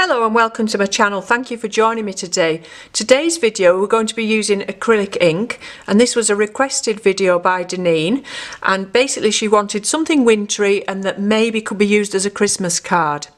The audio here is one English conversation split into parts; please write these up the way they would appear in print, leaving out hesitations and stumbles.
Hello and welcome to my channel. Thank you for joining me today. Today's video we're going to be using acrylic ink, and this was a requested video by Deneen, and basically she wanted something wintry and that maybe could be used as a Christmas card.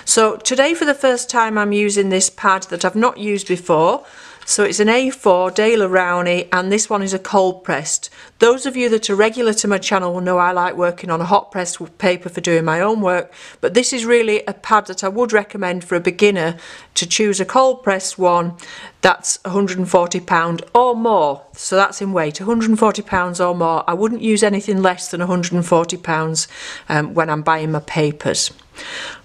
So today for the first time I'm using this pad that I've not used before. So it's an A4 Daler Rowney, and this one is a cold pressed. Those of you that are regular to my channel will know I like working on a hot pressed paper for doing my own work, but this is really a pad that I would recommend for a beginner to choose a cold pressed one that's £140 or more. So that's in weight, £140 or more. I wouldn't use anything less than £140 when I'm buying my papers.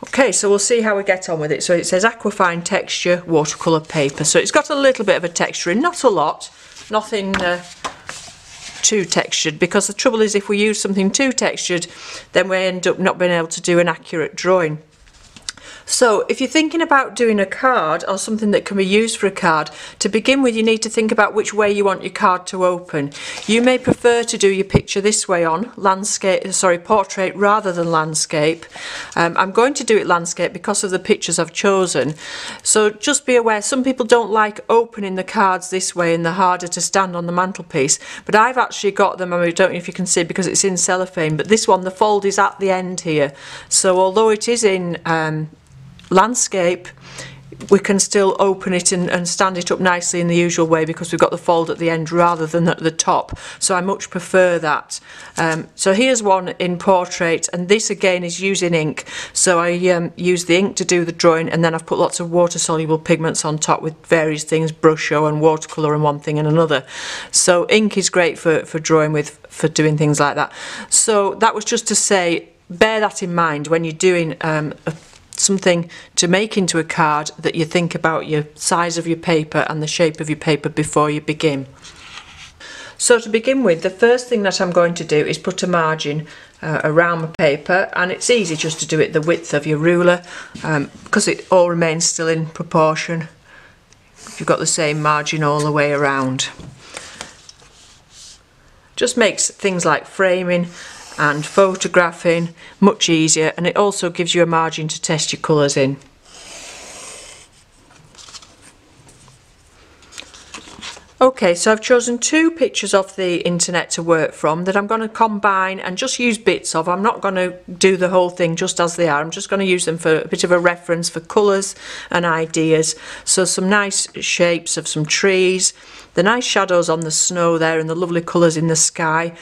Okay, so we'll see how we get on with it. So it says Aquafine texture watercolour paper. So it's got a little bit of a texture in, not a lot, nothing too textured, because the trouble is if we use something too textured then we end up not being able to do an accurate drawing. So if you're thinking about doing a card or something that can be used for a card, to begin with you need to think about which way you want your card to open. You may prefer to do your picture this way on, portrait rather than landscape. I'm going to do it landscape because of the pictures I've chosen. So just be aware, some people don't like opening the cards this way and they're harder to stand on the mantelpiece, but I've actually got them, I don't know if you can see because it's in cellophane, but this one, the fold is at the end here. So although it is in landscape, we can still open it and stand it up nicely in the usual way because we've got the fold at the end rather than at the top, so I much prefer that. So here's one in portrait, and this again is using ink, so I use the ink to do the drawing, and then I've put lots of water soluble pigments on top with various things, brusho and watercolour and one thing and another. So ink is great for drawing with, for doing things like that. So that was just to say, bear that in mind when you're doing something to make into a card, that you think about your size of your paper and the shape of your paper before you begin. So to begin with, the first thing that I'm going to do is put a margin around my paper, and it's easy just to do it the width of your ruler because it all remains still in proportion if you've got the same margin all the way around. Just makes things like framing and photographing much easier, and it also gives you a margin to test your colours in. Okay, so I've chosen two pictures off the internet to work from that I'm going to combine and just use bits of. I'm not going to do the whole thing just as they are. I'm just going to use them for a bit of a reference for colours and ideas. So some nice shapes of some trees, the nice shadows on the snow there, and the lovely colours in the sky.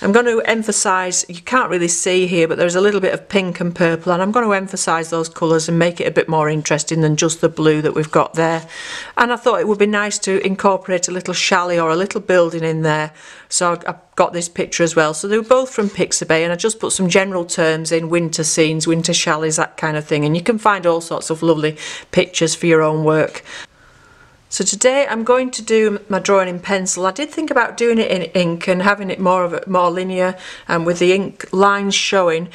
I'm going to emphasise, you can't really see here, but there's a little bit of pink and purple, and I'm going to emphasise those colours and make it a bit more interesting than just the blue that we've got there. And I thought it would be nice to incorporate a little chalet or a little building in there, so I've got this picture as well. So they were both from Pixabay, and I just put some general terms in: winter scenes, winter chalets, that kind of thing, and you can find all sorts of lovely pictures for your own work. So today I'm going to do my drawing in pencil. I did think about doing it in ink and having it more linear and with the ink lines showing,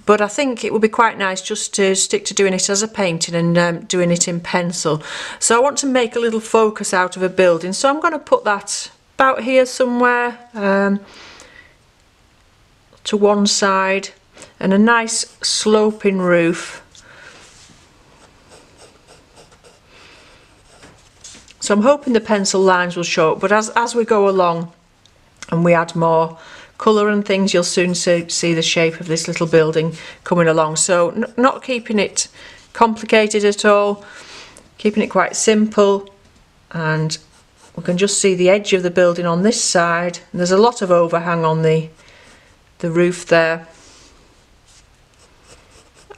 but I think it would be quite nice just to stick to doing it as a painting and doing it in pencil. So I want to make a little focus out of a building, so I'm going to put that about here somewhere to one side, and a nice sloping roof. So I'm hoping the pencil lines will show up, but as we go along and we add more colour and things, you'll soon see the shape of this little building coming along. So not keeping it complicated at all, keeping it quite simple, and we can just see the edge of the building on this side. And there's a lot of overhang on the roof there.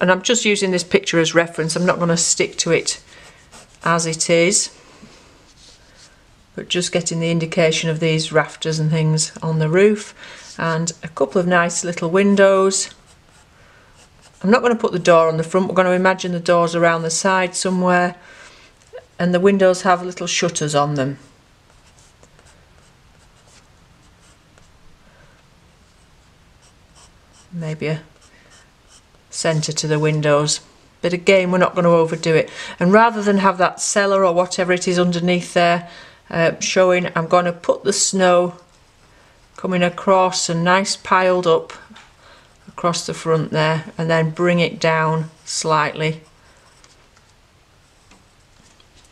And I'm just using this picture as reference. I'm not going to stick to it as it is, but just getting the indication of these rafters and things on the roof, and a couple of nice little windows. I'm not going to put the door on the front, we're going to imagine the doors around the side somewhere, and the windows have little shutters on them. Maybe a centre to the windows, but again we're not going to overdo it. And rather than have that cellar or whatever it is underneath there showing, I'm going to put the snow coming across and nice piled up across the front there, and then bring it down slightly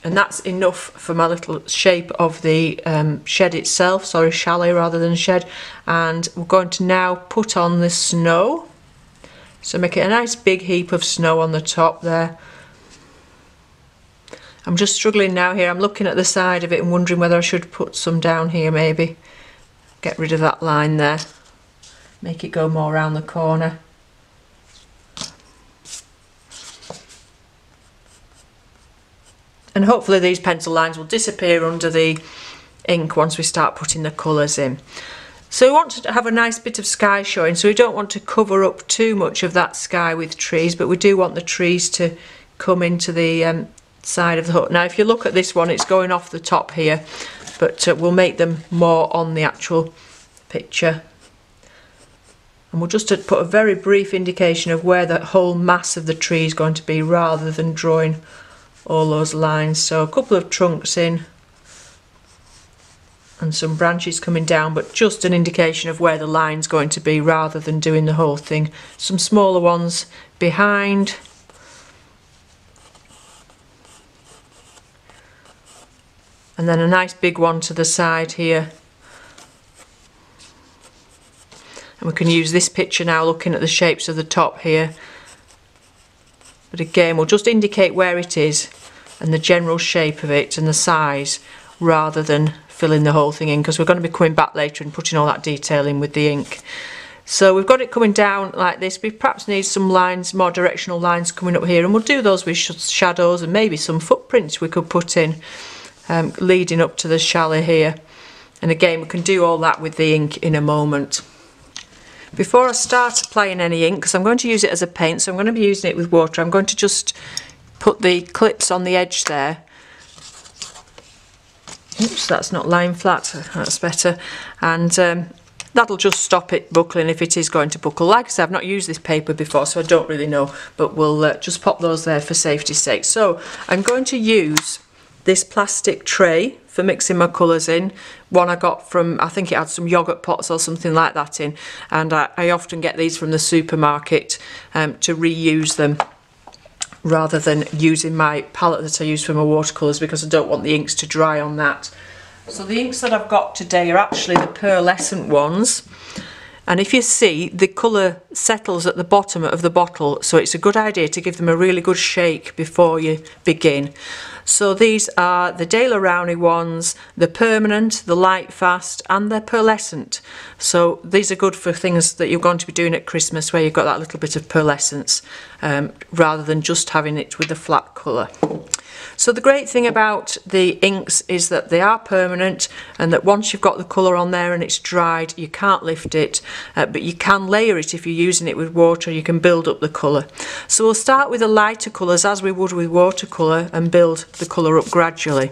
And that's enough for my little shape of the shed itself, sorry, chalet rather than shed. And we're going to now put on the snow. So make it a nice big heap of snow on the top there. I'm just struggling now here. I'm looking at the side of it and wondering whether I should put some down here maybe. Get rid of that line there. Make it go more around the corner. And hopefully these pencil lines will disappear under the ink once we start putting the colours in. So we want to have a nice bit of sky showing, so we don't want to cover up too much of that sky with trees, but we do want the trees to come into the side of the hut. Now if you look at this one, it's going off the top here, but we'll make them more on the actual picture. And we'll just put a very brief indication of where the whole mass of the tree is going to be rather than drawing all those lines. So a couple of trunks in and some branches coming down, but just an indication of where the line's going to be rather than doing the whole thing. Some smaller ones behind. And then a nice big one to the side here. And we can use this picture now looking at the shapes of the top here. But again, we'll just indicate where it is and the general shape of it and the size rather than filling the whole thing in, because we're going to be coming back later and putting all that detail in with the ink. So we've got it coming down like this. We perhaps need some lines, more directional lines coming up here, and we'll do those with shadows and maybe some footprints we could put in leading up to the chalet here. And again, we can do all that with the ink in a moment. Before I start applying any ink, because I'm going to use it as a paint, so I'm going to be using it with water, I'm going to just put the clips on the edge there. Oops, that's not lying flat, that's better. And that'll just stop it buckling if it is going to buckle. Like I said, I've not used this paper before, so I don't really know, but we'll just pop those there for safety's sake. So I'm going to use this plastic tray for mixing my colours in. One I got from, I think it had some yoghurt pots or something like that in, and I often get these from the supermarket to reuse them rather than using my palette that I use for my watercolours, because I don't want the inks to dry on that. So the inks that I've got today are actually the Pearlescent ones, and if you see, the colour settles at the bottom of the bottle, so it's a good idea to give them a really good shake before you begin. So these are the Daler Rowney ones, the Permanent, the Light Fast, and the Pearlescent. So these are good for things that you're going to be doing at Christmas, where you've got that little bit of pearlescence, rather than just having it with a flat colour. So the great thing about the inks is that they are permanent, and that once you've got the colour on there and it's dried, you can't lift it, but you can layer it if you're using it with water. You can build up the colour. So we'll start with the lighter colours as we would with watercolour and build the colour up gradually.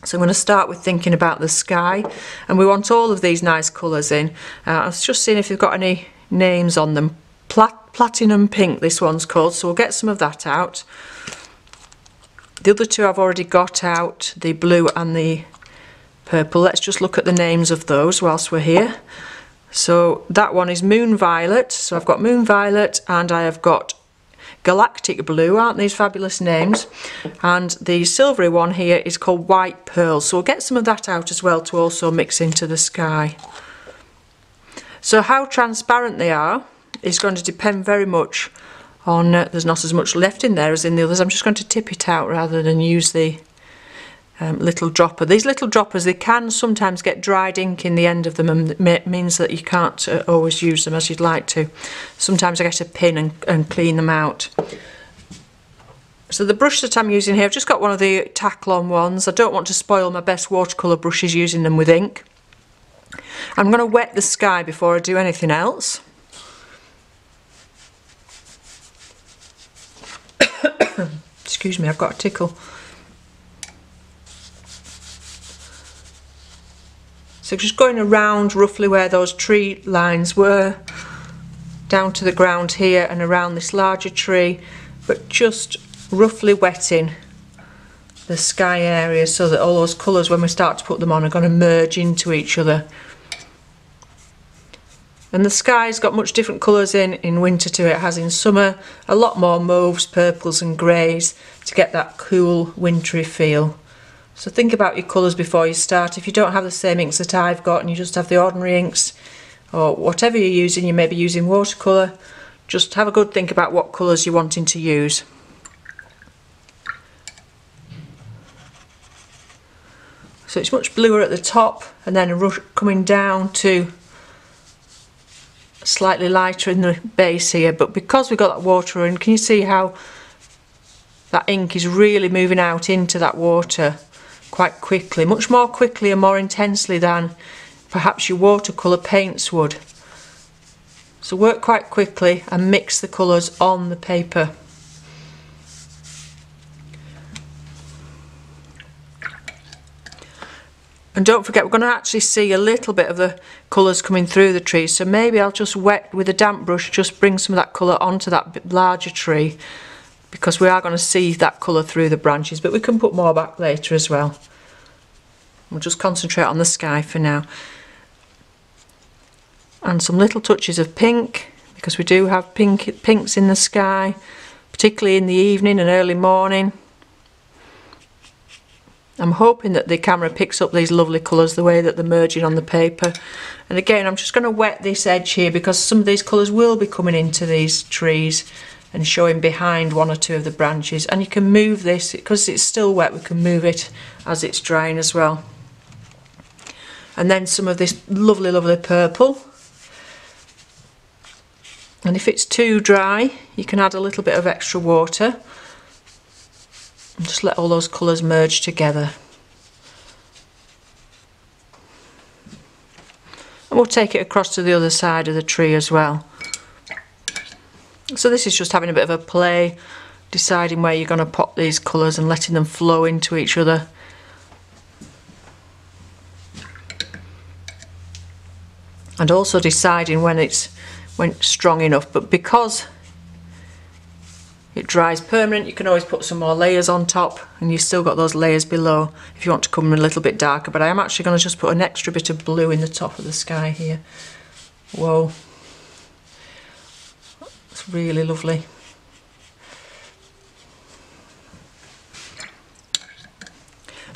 So I'm going to start with thinking about the sky, and we want all of these nice colours in. I was just seeing if you've got any names on them. Platinum Pink, this one's called, so we'll get some of that out. The other two I've already got out, the blue and the purple. Let's just look at the names of those whilst we're here. So that one is Moon Violet, so I've got Moon Violet and I have got Galactic Blue. Aren't these fabulous names? And the silvery one here is called White Pearl, so we'll get some of that out as well to also mix into the sky. So how transparent they are is going to depend very much on, there's not as much left in there as in the others. I'm just going to tip it out rather than use the little dropper. These little droppers, they can sometimes get dried ink in the end of them, and it means that you can't always use them as you'd like to. Sometimes I get a pin and clean them out. So the brush that I'm using here, I've just got one of the Taklon ones. I don't want to spoil my best watercolour brushes using them with ink. I'm going to wet the sky before I do anything else. Excuse me, I've got a tickle. So just going around roughly where those tree lines were, down to the ground here and around this larger tree, but just roughly wetting the sky area so that all those colours, when we start to put them on, are going to merge into each other. And the sky's got much different colours in winter to it has in summer. A lot more mauves, purples and greys to get that cool wintry feel. So think about your colours before you start. If you don't have the same inks that I've got and you just have the ordinary inks, or whatever you're using, you may be using watercolour, just have a good think about what colours you're wanting to use. So it's much bluer at the top and then a rush coming down to slightly lighter in the base here, but because we've got that water in, can you see how that ink is really moving out into that water quite quickly, much more quickly and more intensely than perhaps your watercolour paints would. So work quite quickly and mix the colours on the paper. And don't forget, we're going to actually see a little bit of the colours coming through the trees, so maybe I'll just wet with a damp brush, just bring some of that colour onto that bit larger tree, because we are going to see that colour through the branches, but we can put more back later as well. We'll just concentrate on the sky for now. And some little touches of pink, because we do have pinks in the sky, particularly in the evening and early morning. I'm hoping that the camera picks up these lovely colours the way that they're merging on the paper. And again, I'm just going to wet this edge here because some of these colours will be coming into these trees and showing behind one or two of the branches. And you can move this, because it's still wet, we can move it as it's drying as well. And then some of this lovely, lovely purple. And if it's too dry, you can add a little bit of extra water. And just let all those colours merge together. And we'll take it across to the other side of the tree as well. So this is just having a bit of a play, deciding where you're going to pop these colours and letting them flow into each other. And also deciding when it's strong enough, but because it dries permanent, you can always put some more layers on top and you've still got those layers below if you want to come a little bit darker. But I am actually going to just put an extra bit of blue in the top of the sky here. Whoa, it's really lovely.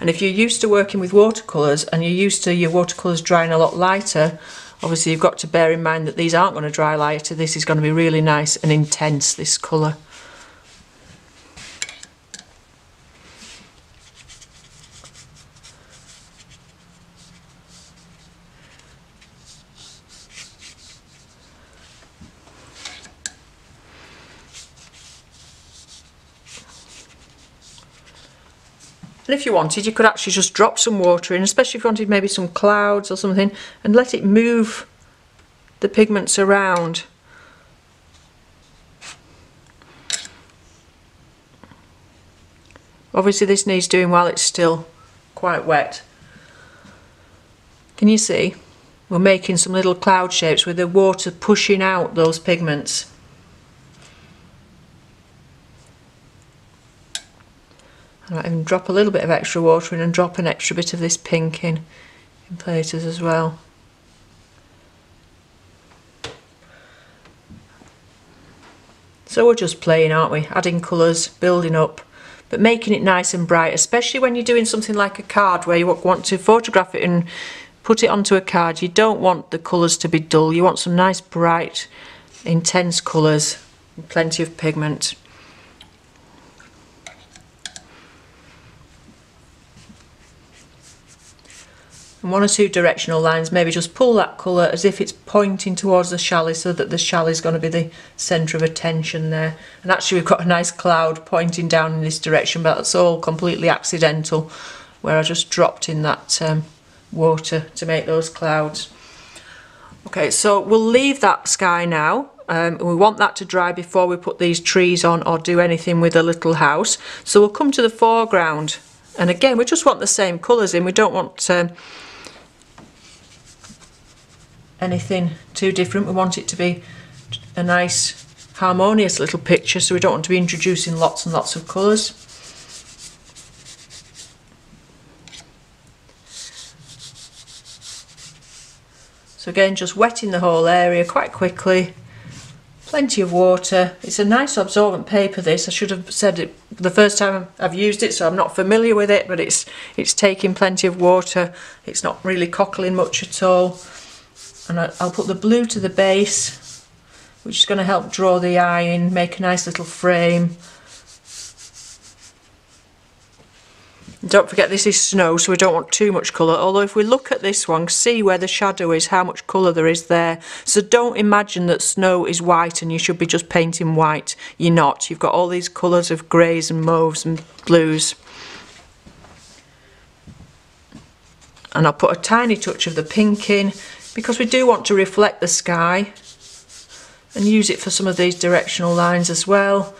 And if you're used to working with watercolours and you're used to your watercolours drying a lot lighter, obviously you've got to bear in mind that these aren't going to dry lighter. This is going to be really nice and intense, this colour. And if you wanted, you could actually just drop some water in, especially if you wanted maybe some clouds or something, and let it move the pigments around. Obviously this needs doing while it's still quite wet. Can you see? We're making some little cloud shapes with the water pushing out those pigments. I might even drop a little bit of extra water in and drop an extra bit of this pink in places as well. So we're just playing, aren't we? Adding colours, building up, but making it nice and bright, especially when you're doing something like a card where you want to photograph it and put it onto a card. You don't want the colours to be dull. You want some nice, bright, intense colours and plenty of pigment. And one or two directional lines, maybe just pull that colour as if it's pointing towards the chalet, so that the chalet is going to be the centre of attention there. And actually we've got a nice cloud pointing down in this direction, but that's all completely accidental, where I just dropped in that water to make those clouds. Okay, so we'll leave that sky now. We want that to dry before we put these trees on or do anything with the little house. So we'll come to the foreground, and again we just want the same colours in. We don't want anything too different. We want it to be a nice harmonious little picture, so we don't want to be introducing lots and lots of colours. So again, just wetting the whole area quite quickly. Plenty of water. It's a nice absorbent paper, this. I should have said it the first time I've used it, so I'm not familiar with it, but it's taking plenty of water. It's not really cockling much at all. And I'll put the blue to the base, which is going to help draw the eye in, make a nice little frame. Don't forget, this is snow, so we don't want too much colour, although if we look at this one, see where the shadow is, how much colour there is there. So don't imagine that snow is white and you should be just painting white. You're not. You've got all these colours of greys and mauves and blues. And I'll put a tiny touch of the pink in, because we do want to reflect the sky, and use it for some of these directional lines as well.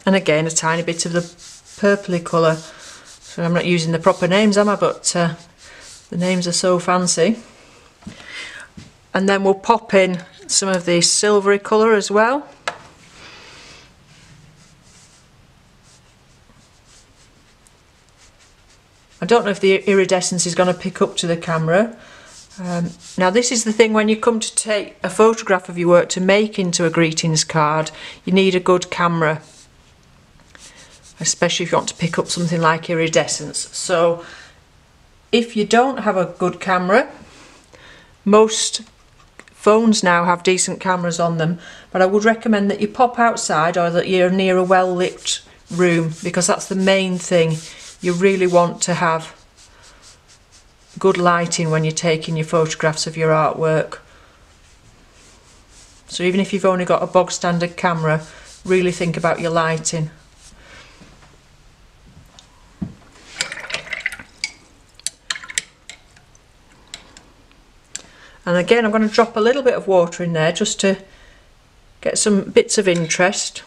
And again, a tiny bit of the purpley colour. So I'm not using the proper names, am I? But the names are so fancy. And then we'll pop in some of the silvery colour as well. I don't know if the iridescence is going to pick up to the camera. Now this is the thing, when you come to take a photograph of your work to make into a greetings card, you need a good camera. Especially if you want to pick up something like iridescence. So if you don't have a good camera, most phones now have decent cameras on them, but I would recommend that you pop outside or that you're near a well lit room, because that's the main thing. You really want to have good lighting when you're taking your photographs of your artwork. So even if you've only got a bog standard camera, really think about your lighting. And again, I'm going to drop a little bit of water in there just to get some bits of interest.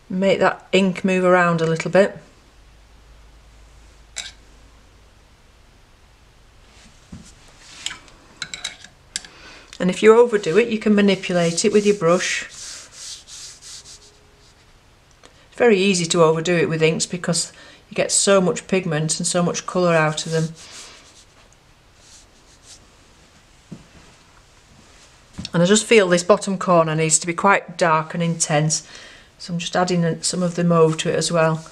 Make that ink move around a little bit. And if you overdo it, you can manipulate it with your brush. It's very easy to overdo it with inks because you get so much pigment and so much colour out of them. And I just feel this bottom corner needs to be quite dark and intense, so I'm just adding some of the mauve to it as well.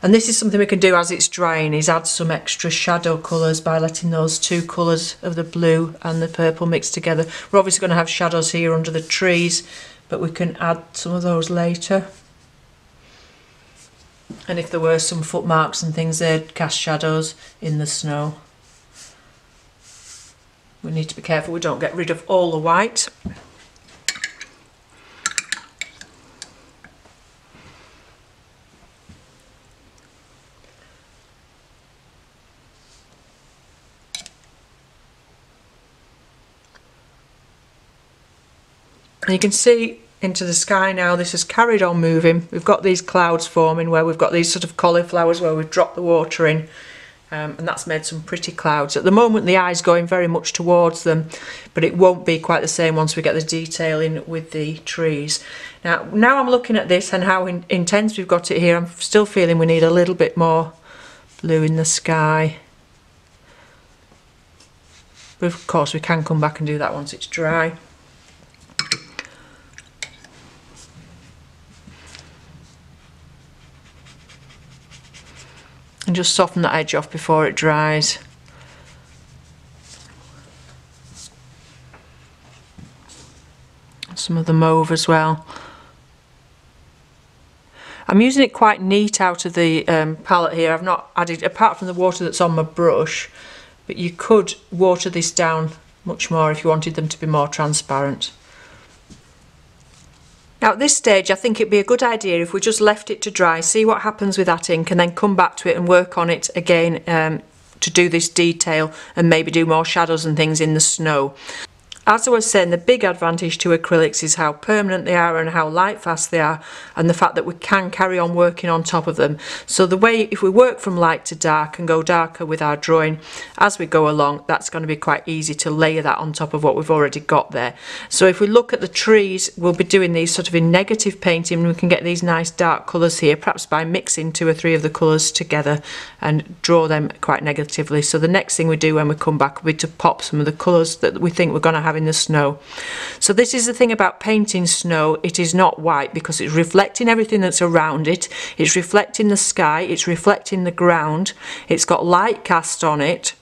And this is something we can do as it's drying, is add some extra shadow colours by letting those two colours of the blue and the purple mix together. We're obviously going to have shadows here under the trees, but we can add some of those later. And if there were some footmarks and things, they'd cast shadows in the snow. We need to be careful we don't get rid of all the white. And you can see into the sky now, this has carried on moving. We've got these clouds forming where we've got these sort of cauliflowers where we've dropped the water in. And that's made some pretty clouds. At the moment the eye's going very much towards them, but it won't be quite the same once we get the detail in with the trees. Now I'm looking at this and how intense we've got it here. I'm still feeling we need a little bit more blue in the sky. But of course we can come back and do that once it's dry. And just soften that edge off before it dries. Some of the mauve as well. I'm using it quite neat out of the palette here. I've not added, apart from the water that's on my brush, but you could water this down much more if you wanted them to be more transparent. Now at this stage I think it'd be a good idea if we just left it to dry, see what happens with that ink, and then come back to it and work on it again to do this detail and maybe do more shadows and things in the snow. As I was saying, the big advantage to acrylics is how permanent they are and how light fast they are, and the fact that we can carry on working on top of them. So the way, if we work from light to dark and go darker with our drawing as we go along, that's going to be quite easy to layer that on top of what we've already got there. So if we look at the trees, we'll be doing these sort of in negative painting, and we can get these nice dark colours here, perhaps by mixing 2 or 3 of the colours together and draw them quite negatively. So the next thing we do when we come back will be to pop some of the colours that we think we're going to have in the snow. So this is the thing about painting snow, it is not white because it's reflecting everything that's around it, it's reflecting the sky, it's reflecting the ground, it's got light cast on it,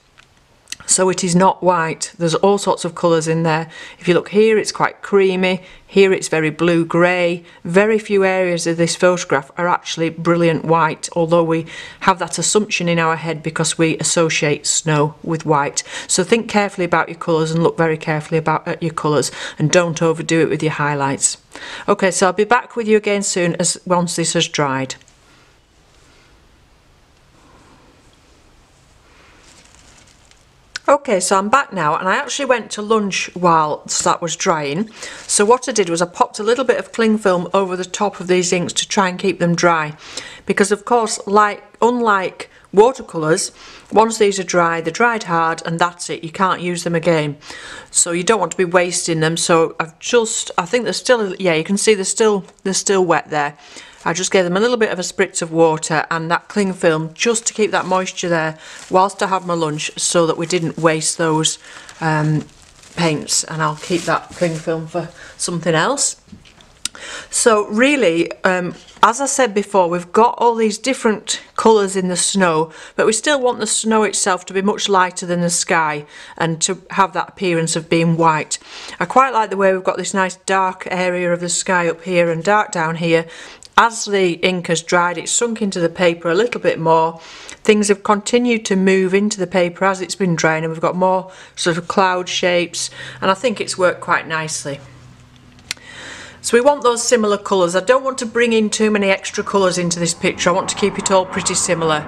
so it is not white. There's all sorts of colours in there. If you look here, it's quite creamy, here it's very blue grey. Very few areas of this photograph are actually brilliant white, although we have that assumption in our head because we associate snow with white. So think carefully about your colours and look very carefully at your colours, and don't overdo it with your highlights. Okay, so I'll be back with you again soon once this has dried. Okay, so I'm back now, and I actually went to lunch while that was drying. So what I did was I popped a little bit of cling film over the top of these inks to try and keep them dry, because of course, unlike watercolours, once these are dry, they're dried hard and that's it, you can't use them again. So you don't want to be wasting them. So I think they're still, yeah, you can see they're still wet there. I just gave them a little bit of a spritz of water and that cling film just to keep that moisture there whilst I had my lunch, so that we didn't waste those paints, and I'll keep that cling film for something else. So really, as I said before, we've got all these different colours in the snow, but we still want the snow itself to be much lighter than the sky and to have that appearance of being white. I quite like the way we've got this nice dark area of the sky up here and dark down here. As the ink has dried, it's sunk into the paper a little bit more. Things have continued to move into the paper as it's been drying, and we've got more sort of cloud shapes, and I think it's worked quite nicely. So we want those similar colours. I don't want to bring in too many extra colours into this picture. I want to keep it all pretty similar.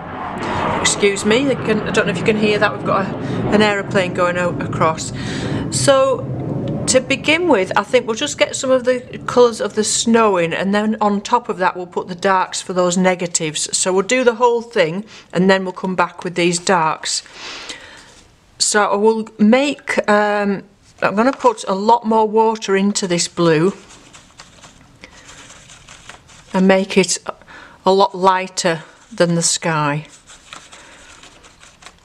Excuse me, I don't know if you can hear that. We've got an aeroplane going across. So to begin with, I think we'll just get some of the colours of the snow in, and then on top of that we'll put the darks for those negatives. So we'll do the whole thing and then we'll come back with these darks. So I will make, I'm going to put a lot more water into this blue and make it a lot lighter than the sky.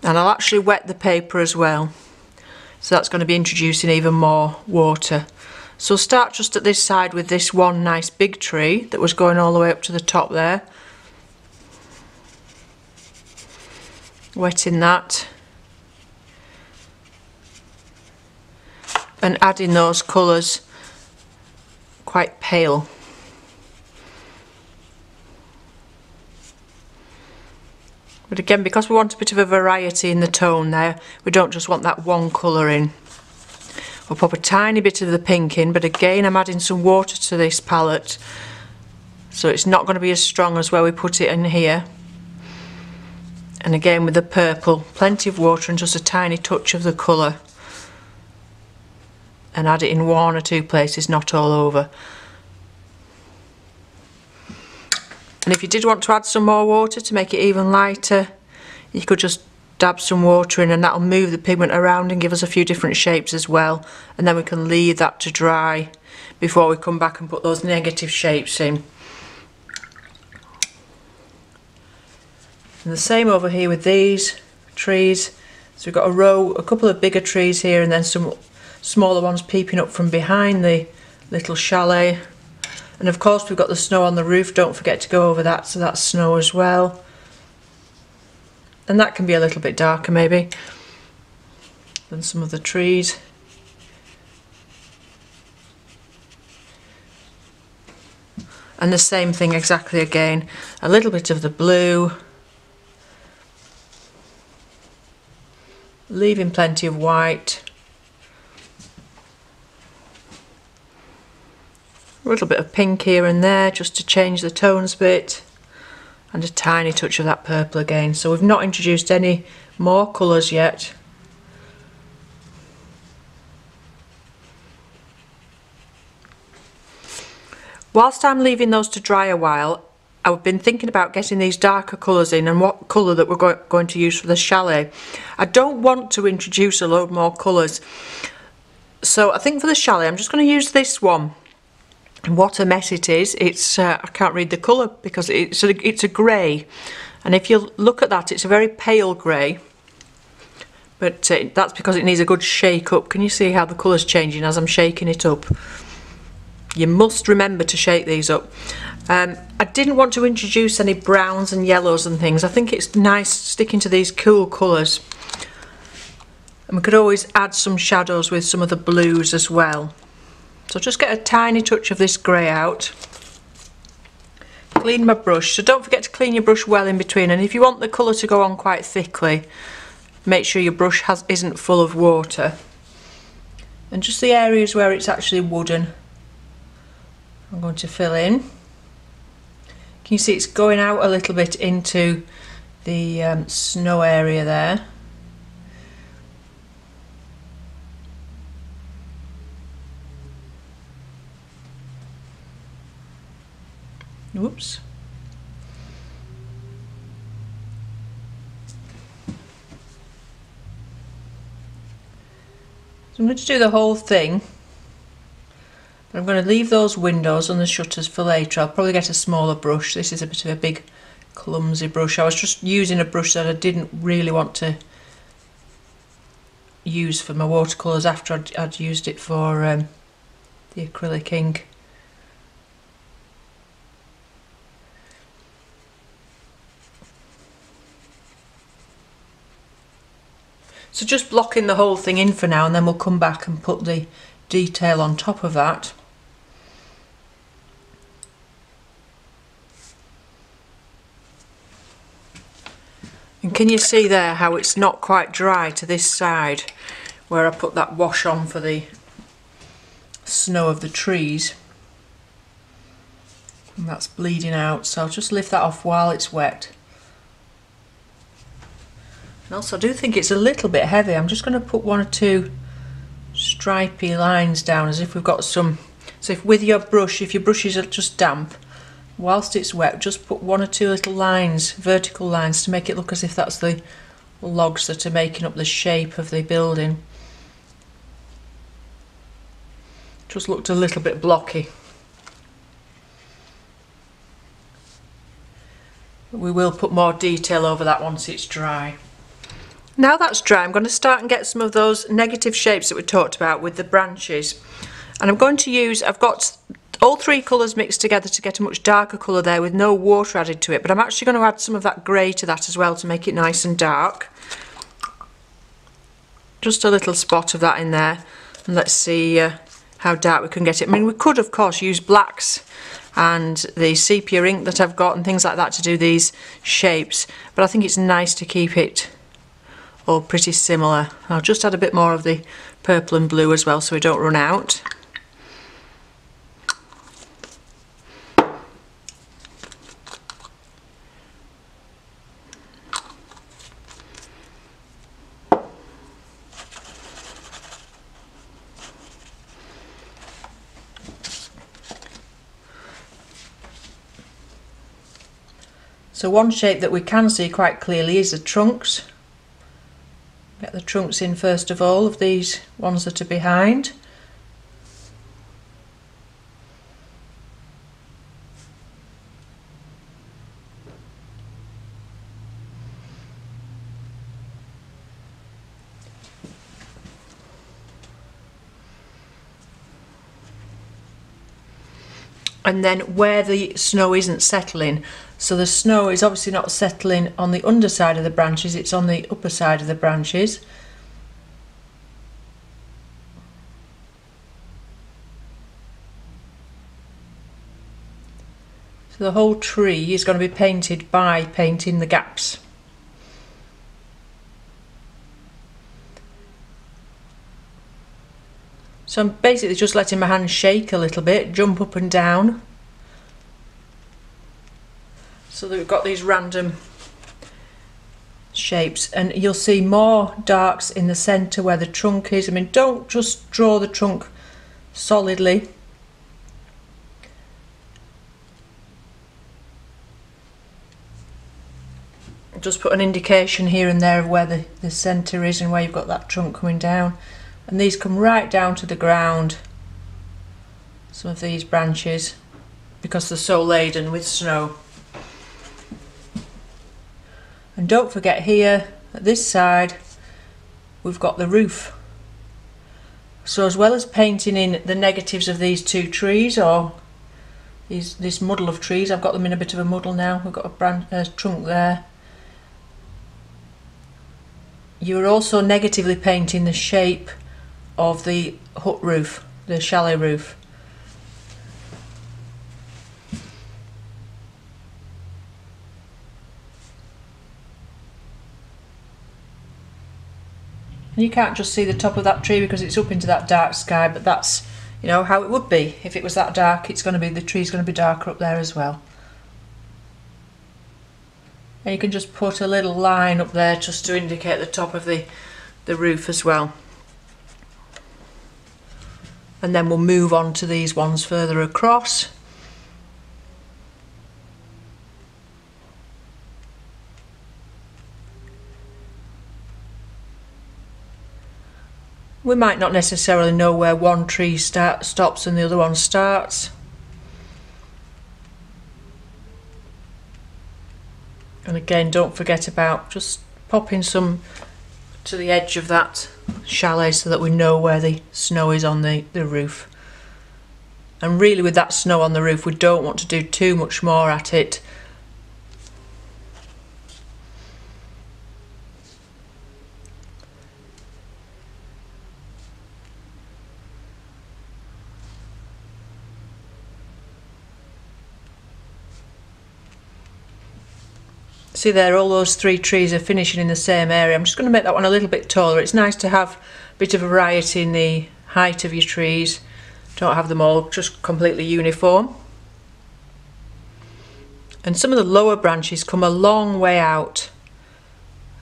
And I'll actually wet the paper as well. So that's going to be introducing even more water. So start just at this side with this one nice big tree that was going all the way up to the top there. Wetting that. And adding those colours quite pale. But again, because we want a bit of a variety in the tone there, we don't just want that one colour in. We'll pop a tiny bit of the pink in, but again I'm adding some water to this palette, so it's not going to be as strong as where we put it in here. And again with the purple, plenty of water and just a tiny touch of the colour. And add it in 1 or 2 places, not all over. And if you did want to add some more water to make it even lighter, you could just dab some water in, and that'll move the pigment around and give us a few different shapes as well. And then we can leave that to dry before we come back and put those negative shapes in. And the same over here with these trees. So we've got a couple of bigger trees here, and then some smaller ones peeping up from behind the little chalet. And of course we've got the snow on the roof, don't forget to go over that, so that's snow as well. And that can be a little bit darker maybe than some of the trees. And the same thing exactly again, a little bit of the blue, leaving plenty of white. A little bit of pink here and there just to change the tones a bit, and a tiny touch of that purple again. So we've not introduced any more colours yet. Whilst I'm leaving those to dry a while, I've been thinking about getting these darker colours in and what colour that we're going to use for the chalet. I don't want to introduce a load more colours. So I think for the chalet I'm just going to use this one. And what a mess it is. It's I can't read the colour because it's a grey. And if you look at that, it's a very pale grey. But that's because it needs a good shake up. Can you see how the colour's changing as I'm shaking it up? You must remember to shake these up. I didn't want to introduce any browns and yellows and things. I think it's nice sticking to these cool colours. And we could always add some shadows with some of the blues as well. So just get a tiny touch of this grey out. Clean my brush. So don't forget to clean your brush well in between. And if you want the colour to go on quite thickly, make sure your brush isn't full of water. And just the areas where it's actually wooden, I'm going to fill in. Can you see it's going out a little bit into the snow area there. Whoops. So I'm going to do the whole thing. But I'm going to leave those windows and the shutters for later. I'll probably get a smaller brush. This is a bit of a big clumsy brush. I was just using a brush that I didn't really want to use for my watercolours after I'd used it for the acrylic ink. So just blocking the whole thing in for now, and then we'll come back and put the detail on top of that. And can you see there how it's not quite dry to this side where I put that wash on for the snow of the trees? And that's bleeding out, so I'll just lift that off while it's wet. And also I do think it's a little bit heavy. I'm just going to put one or two stripy lines down as if we've got some. So if with your brush, if your brushes are just damp, whilst it's wet, just put one or two little lines, vertical lines, to make it look as if that's the logs that are making up the shape of the building. Just looked a little bit blocky. But we will put more detail over that once it's dry. Now that's dry, I'm going to start and get some of those negative shapes that we talked about with the branches. And I'm going to use, I've got all three colours mixed together to get a much darker colour there with no water added to it, but I'm actually going to add some of that grey to that as well to make it nice and dark. Just a little spot of that in there, and let's see how dark we can get it. I mean, we could of course use blacks and the sepia ink that I've got and things like that to do these shapes, but I think it's nice to keep it all pretty similar. I'll just add a bit more of the purple and blue as well so we don't run out. So one shape that we can see quite clearly is the trunks. Get the trunks in first of all of these ones that are behind. And then where the snow isn't settling, so the snow is obviously not settling on the underside of the branches, it's on the upper side of the branches. So the whole tree is going to be painted by painting the gaps. So I'm basically just letting my hand shake a little bit, jump up and down, so that we've got these random shapes. And you'll see more darks in the centre where the trunk is. I mean, don't just draw the trunk solidly. just put an indication here and there of where the centre is and where you've got that trunk coming down. And these come right down to the ground, some of these branches, because they're so laden with snow. And don't forget here at this side we've got the roof. So as well as painting in the negatives of these two trees, or this muddle of trees, I've got them in a bit of a muddle now, we've got a trunk there, you're also negatively painting the shape of the hut roof, the chalet roof. And you can't just see the top of that tree because it's up into that dark sky, but that's, you know, how it would be. If it was that dark, it's going to be, the tree's going to be darker up there as well. And you can just put a little line up there just to indicate the top of the roof as well. And then we'll move on to these ones further across. We might not necessarily know where one tree stops and the other one starts. And again, don't forget about just popping some to the edge of that chalet so that we know where the snow is on the roof. And really with that snow on the roof, we don't want to do too much more at it. See there, all those three trees are finishing in the same area. I'm just going to make that one a little bit taller. It's nice to have a bit of variety in the height of your trees. Don't have them all just completely uniform. And some of the lower branches come a long way out.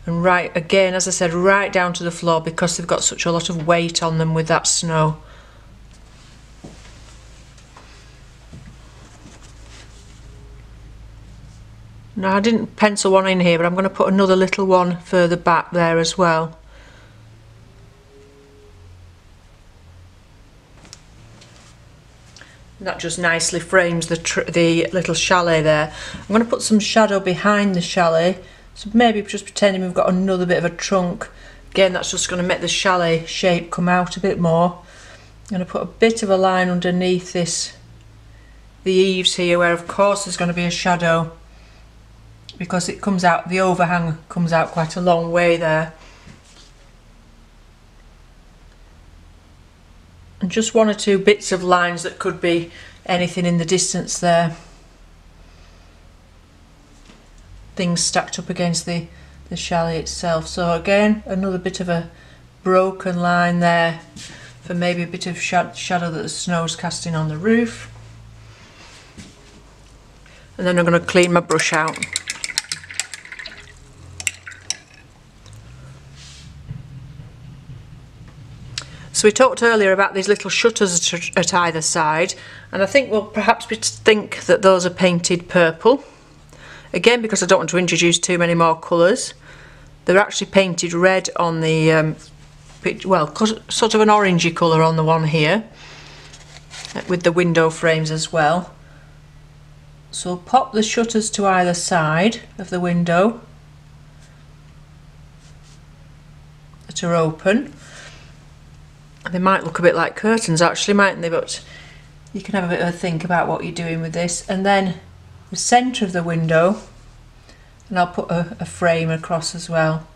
And right, again, as I said, right down to the floor because they've got such a lot of weight on them with that snow. Now I didn't pencil one in here, but I'm going to put another little one further back there as well. And that just nicely frames the little chalet there. I'm going to put some shadow behind the chalet, so maybe just pretending we've got another bit of a trunk. Again, that's just going to make the chalet shape come out a bit more. I'm going to put a bit of a line underneath the eaves here, where of course there's going to be a shadow, because it comes out, the overhang comes out quite a long way there. And just one or two bits of lines that could be anything in the distance there. Things stacked up against the chalet itself. So again, another bit of a broken line there for maybe a bit of shadow that the snow's casting on the roof. And then I'm going to clean my brush out. So we talked earlier about these little shutters at either side, and I think we'll perhaps think that those are painted purple. Again, because I don't want to introduce too many more colours, they're actually painted red on the, well, sort of an orangey colour on the one here, with the window frames as well. So we'll pop the shutters to either side of the window that are open. They might look a bit like curtains actually, mightn't they? But you can have a bit of a think about what you're doing with this. And then the centre of the window, and I'll put a frame across as well,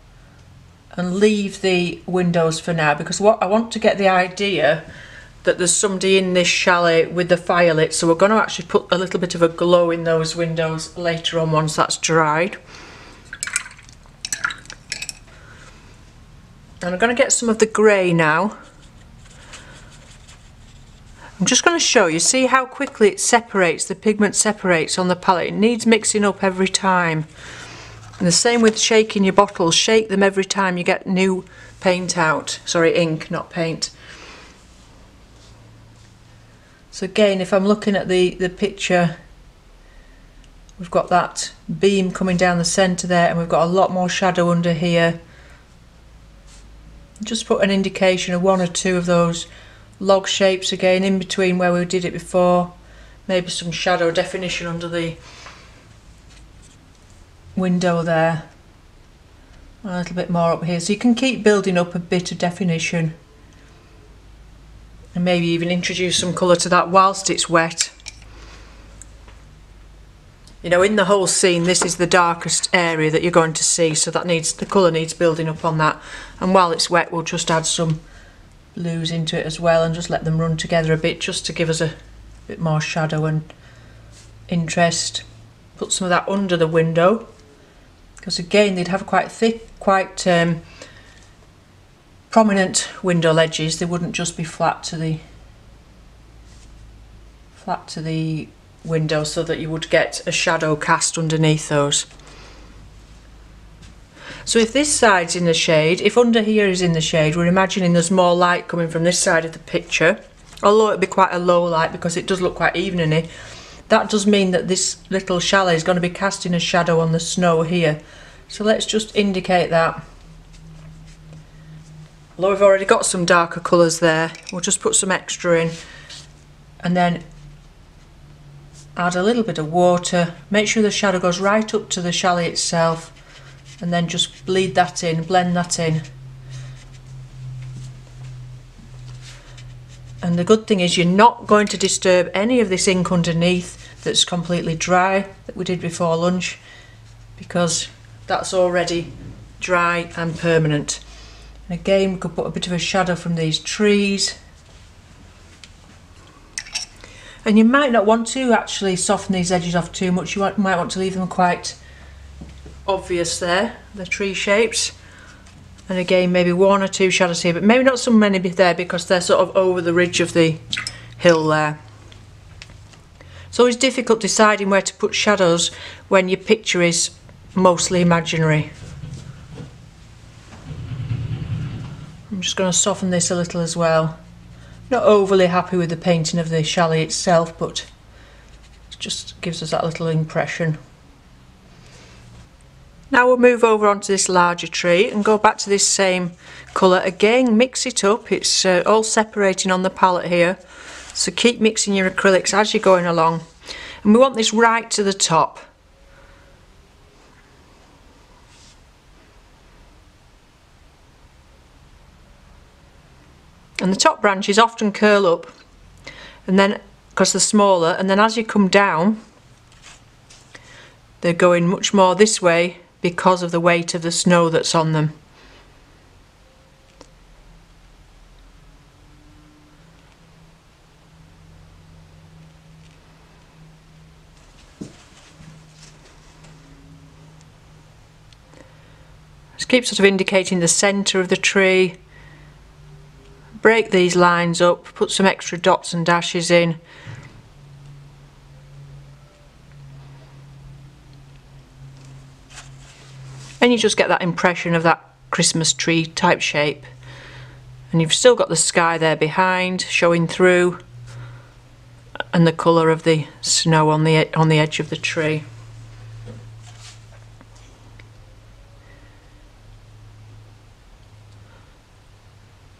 and leave the windows for now, because what I want to get the idea that there's somebody in this chalet with the fire lit, so we're going to actually put a little bit of a glow in those windows later on once that's dried. And I'm going to get some of the grey now. I'm just going to show you, see how quickly it separates, the pigment separates on the palette. It needs mixing up every time. And the same with shaking your bottles, shake them every time you get new paint out. Sorry, ink, not paint. So again, if I'm looking at the picture we've got that beam coming down the centre there, and we've got a lot more shadow under here. Just put an indication of one or two of those log shapes again in between where we did it before. Maybe some shadow definition under the window there. A little bit more up here, so you can keep building up a bit of definition and maybe even introduce some colour to that whilst it's wet. You know, in the whole scene, this is the darkest area that you're going to see, so that needs, the colour needs building up on that. And while it's wet, we'll just add some blues into it as well and just let them run together a bit, just to give us a bit more shadow and interest. Put some of that under the window, because again they'd have quite thick, quite prominent window ledges. They wouldn't just be flat to the window, so that you would get a shadow cast underneath those. So if this side's in the shade, if under here is in the shade, we're imagining there's more light coming from this side of the picture, although it'd be quite a low light because it does look quite evenly. That does mean that this little chalet is going to be casting a shadow on the snow here. So let's just indicate that. Although we've already got some darker colours there, we'll just put some extra in, and then add a little bit of water. Make sure the shadow goes right up to the chalet itself, and then just bleed that in, blend that in. And the good thing is you're not going to disturb any of this ink underneath that's completely dry, that we did before lunch, because that's already dry and permanent. And again, we could put a bit of a shadow from these trees. And you might not want to actually soften these edges off too much. You might want to leave them quite obvious there, the tree shapes. And again, maybe one or two shadows here, but maybe not so many there because they're sort of over the ridge of the hill there. It's always difficult deciding where to put shadows when your picture is mostly imaginary. I'm just going to soften this a little as well. Not overly happy with the painting of the chalet itself, but it just gives us that little impression. Now we'll move over onto this larger tree and go back to this same colour. Again, mix it up. It's all separating on the palette here, so keep mixing your acrylics as you're going along. And we want this right to the top. And the top branches often curl up, and then because they're smaller, and then as you come down they're going much more this way because of the weight of the snow that's on them. Just keep sort of indicating the centre of the tree. Break these lines up, put some extra dots and dashes in. And you just get that impression of that Christmas tree type shape. And you've still got the sky there behind, showing through, and the colour of the snow on the edge of the tree.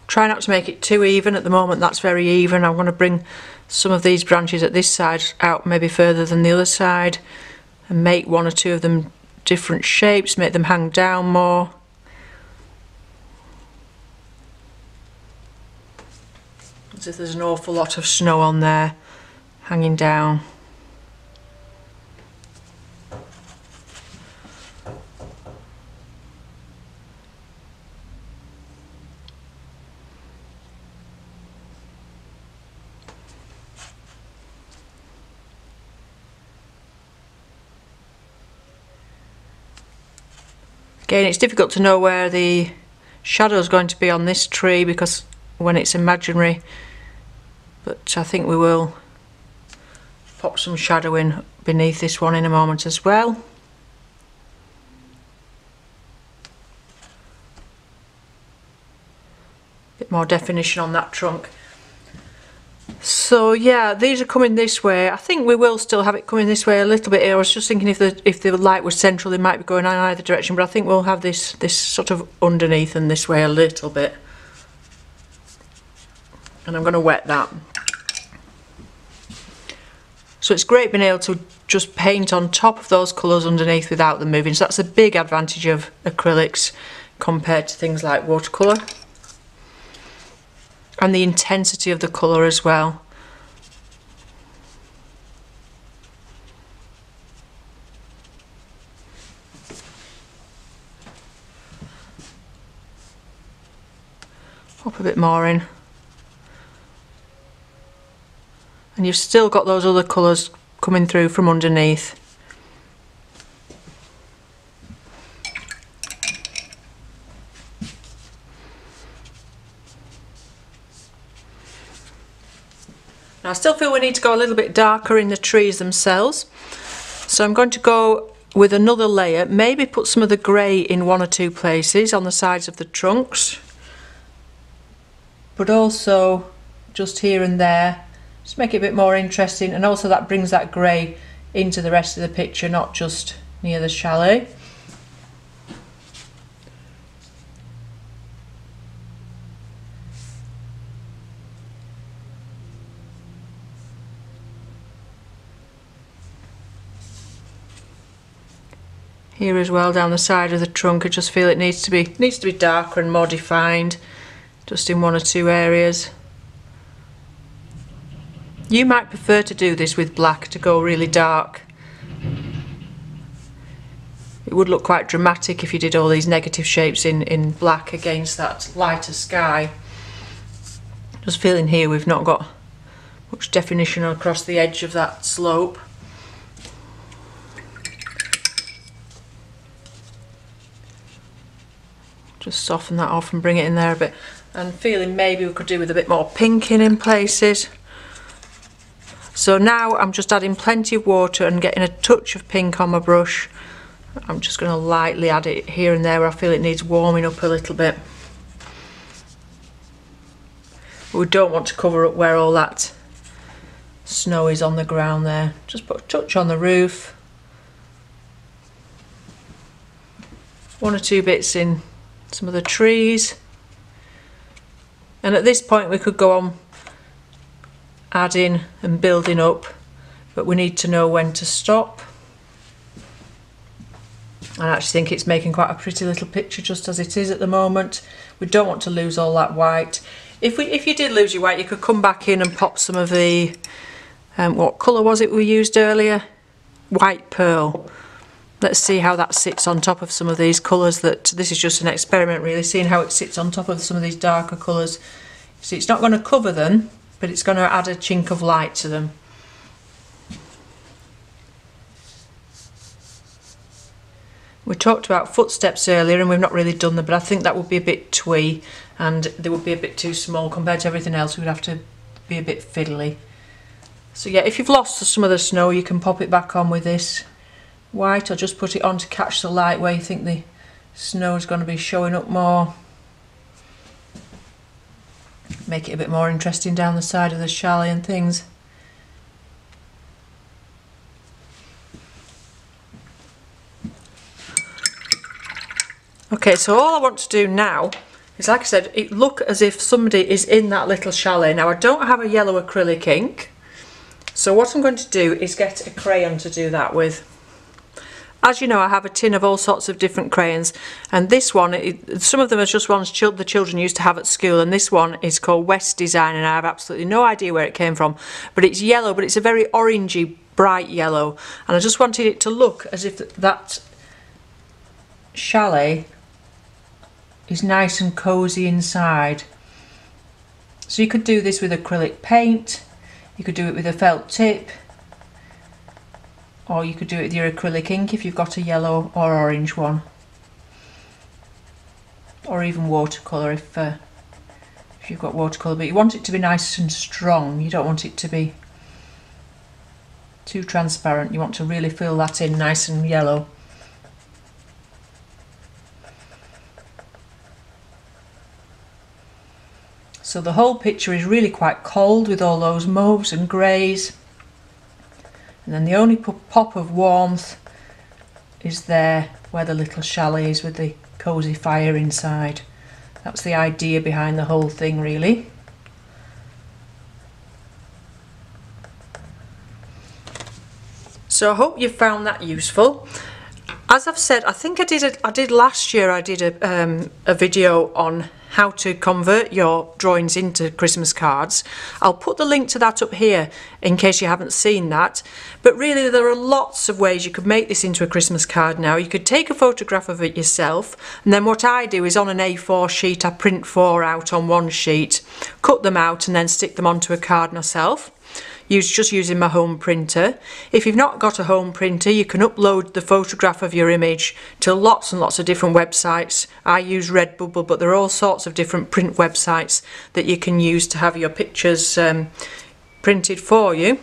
Try not to make it too even. At the moment that's very even. I'm going to bring some of these branches at this side out maybe further than the other side, and make one or two of them different shapes, make them hang down more. As if there's an awful lot of snow on there hanging down. Again, it's difficult to know where the shadow is going to be on this tree because when it's imaginary, but I think we will pop some shadow in beneath this one in a moment as well. Bit more definition on that trunk. So yeah, these are coming this way. I think we will still have it coming this way a little bit here. I was just thinking if the light was central, they might be going in either direction, but I think we'll have this sort of underneath and this way a little bit. And I'm going to wet that. So it's great being able to just paint on top of those colours underneath without them moving. So that's a big advantage of acrylics compared to things like watercolour. And the intensity of the colour as well. Pop a bit more in. And you've still got those other colours coming through from underneath. Now I still feel we need to go a little bit darker in the trees themselves, so I'm going to go with another layer, maybe put some of the grey in one or two places on the sides of the trunks, but also just here and there, just make it a bit more interesting, and also that brings that grey into the rest of the picture, not just near the chalet. Here as well down the side of the trunk, I just feel it needs to be darker and more defined, just in one or two areas. You might prefer to do this with black, to go really dark. It would look quite dramatic if you did all these negative shapes in black against that lighter sky. Just feeling here we've not got much definition across the edge of that slope. Just soften that off and bring it in there a bit, and feeling maybe we could do with a bit more pink in places. So now I'm just adding plenty of water and getting a touch of pink on my brush. I'm just going to lightly add it here and there where I feel it needs warming up a little bit. But we don't want to cover up where all that snow is on the ground there. Just put a touch on the roof. One or two bits in some of the trees, and at this point we could go on adding and building up, but we need to know when to stop. I actually think it's making quite a pretty little picture just as it is at the moment. We don't want to lose all that white. If you did lose your white, you could come back in and pop some of the what colour was it we used earlier? White pearl. Let's see how that sits on top of some of these colours. This is just an experiment really, seeing how it sits on top of some of these darker colours. See, it's not going to cover them, but it's going to add a chink of light to them. We talked about footsteps earlier and we've not really done them, but I think that would be a bit twee and they would be a bit too small compared to everything else. We would have to be a bit fiddly. So yeah, if you've lost some of the snow, you can pop it back on with this white, or just put it on to catch the light where you think the snow is going to be showing up more. Make it a bit more interesting down the side of the chalet and things. Okay, so all I want to do now is, like I said, it look as if somebody is in that little chalet. Now I don't have a yellow acrylic ink, so what I'm going to do is get a crayon to do that with. As you know, I have a tin of all sorts of different crayons, and this one, some of them are just ones the children used to have at school, and this one is called West Design, and I have absolutely no idea where it came from, but it's yellow, but it's a very orangey, bright yellow, and I just wanted it to look as if that chalet is nice and cosy inside. So you could do this with acrylic paint, you could do it with a felt tip, or you could do it with your acrylic ink if you've got a yellow or orange one, or even watercolour if you've got watercolour, but you want it to be nice and strong. You don't want it to be too transparent. You want to really fill that in nice and yellow. So the whole picture is really quite cold with all those mauves and greys, and then the only pop of warmth is there where the little chalet is with the cosy fire inside. That's the idea behind the whole thing, really. So I hope you found that useful. As I've said, I think I did last year. I did a video on how to convert your drawings into Christmas cards. I'll put the link to that up here in case you haven't seen that. But really, there are lots of ways you could make this into a Christmas card now. You could take a photograph of it yourself, and then what I do is on an A4 sheet, I print 4 out on one sheet, cut them out and then stick them onto a card myself. Just using my home printer. If you've not got a home printer, you can upload the photograph of your image to lots and lots of different websites. I use Redbubble, but there are all sorts of different print websites that you can use to have your pictures printed for you.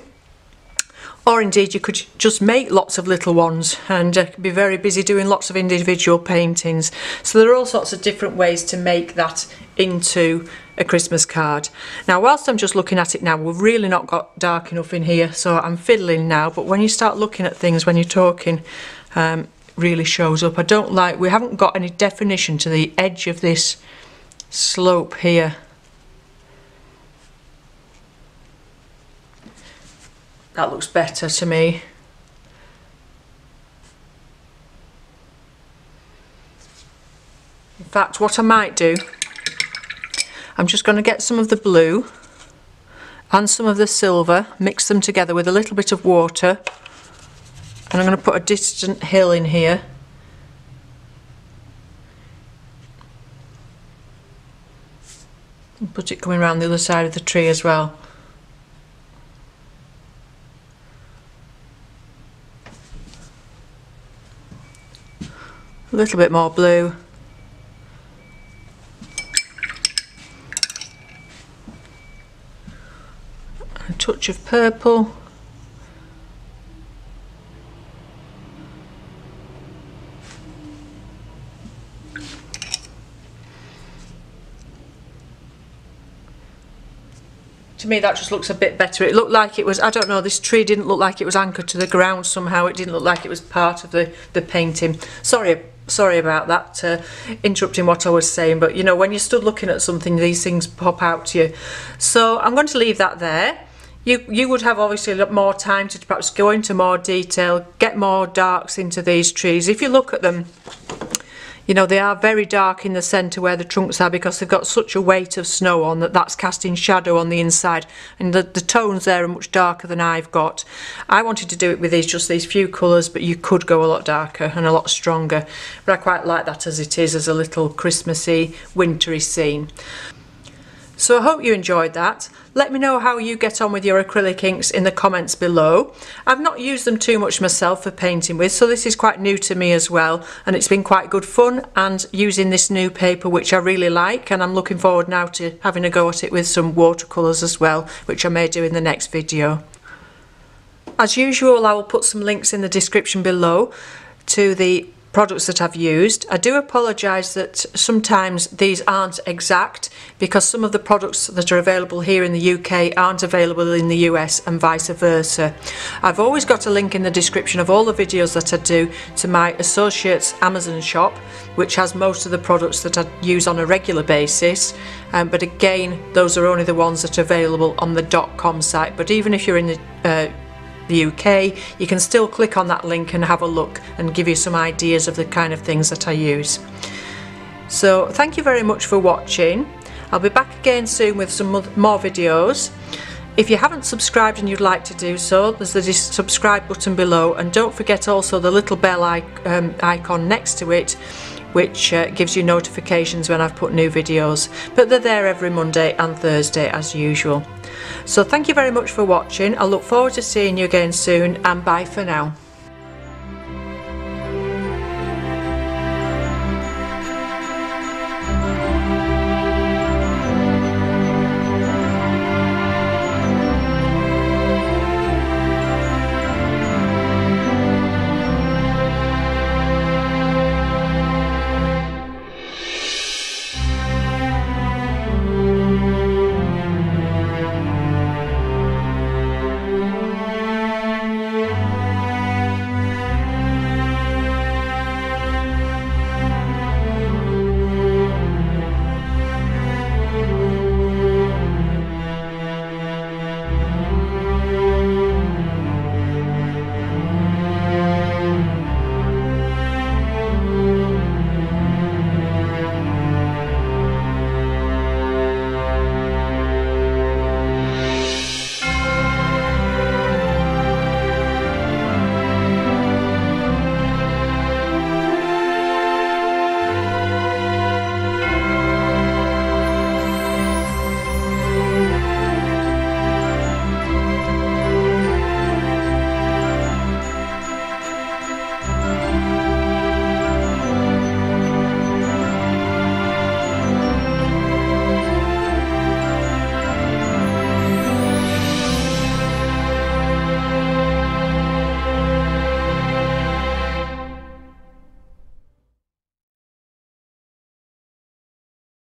Or indeed, you could just make lots of little ones and be very busy doing lots of individual paintings. So there are all sorts of different ways to make that into a Christmas card. Now, whilst I'm just looking at it now, we've really not got dark enough in here, so I'm fiddling now. But when you start looking at things when you're talking, really shows up. We haven't got any definition to the edge of this slope here. That looks better to me. In fact, what I might do, I'm just going to get some of the blue and some of the silver, mix them together with a little bit of water, and I'm going to put a distant hill in here. And put it coming around the other side of the tree as well. A little bit more blue. A touch of purple. To me that just looks a bit better. It looked like it was, I don't know, this tree didn't look like it was anchored to the ground somehow. It didn't look like it was part of the painting. Sorry about that, interrupting what I was saying, but you know, when you stood looking at something, these things pop out to you. So I'm going to leave that there. You would have obviously a lot more time to perhaps go into more detail, get more darks into these trees. If you look at them, you know, they are very dark in the centre where the trunks are, because they've got such a weight of snow on that's casting shadow on the inside, and the tones there are much darker than I've got. I wanted to do it with just these few colours, but you could go a lot darker and a lot stronger. But I quite like that as it is, as a little Christmassy, wintry scene. So I hope you enjoyed that. Let me know how you get on with your acrylic inks in the comments below. I've not used them too much myself for painting with, so this is quite new to me as well, and it's been quite good fun and using this new paper, which I really like, and I'm looking forward now to having a go at it with some watercolours as well, which I may do in the next video. As usual, I will put some links in the description below to the products that I've used. I do apologise that sometimes these aren't exact, because some of the products that are available here in the UK aren't available in the US and vice versa. I've always got a link in the description of all the videos that I do to my associate's Amazon shop, which has most of the products that I use on a regular basis, but again, those are only the ones that are available on the .com site. But even if you're in the UK, you can still click on that link and have a look and give you some ideas of the kind of things that I use. So thank you very much for watching. I'll be back again soon with some more videos. If you haven't subscribed and you'd like to do so, there's the subscribe button below, and don't forget also the little bell icon next to it, which gives you notifications when I've put new videos, but they're there every Monday and Thursday as usual. So thank you very much for watching. I look forward to seeing you again soon, and bye for now.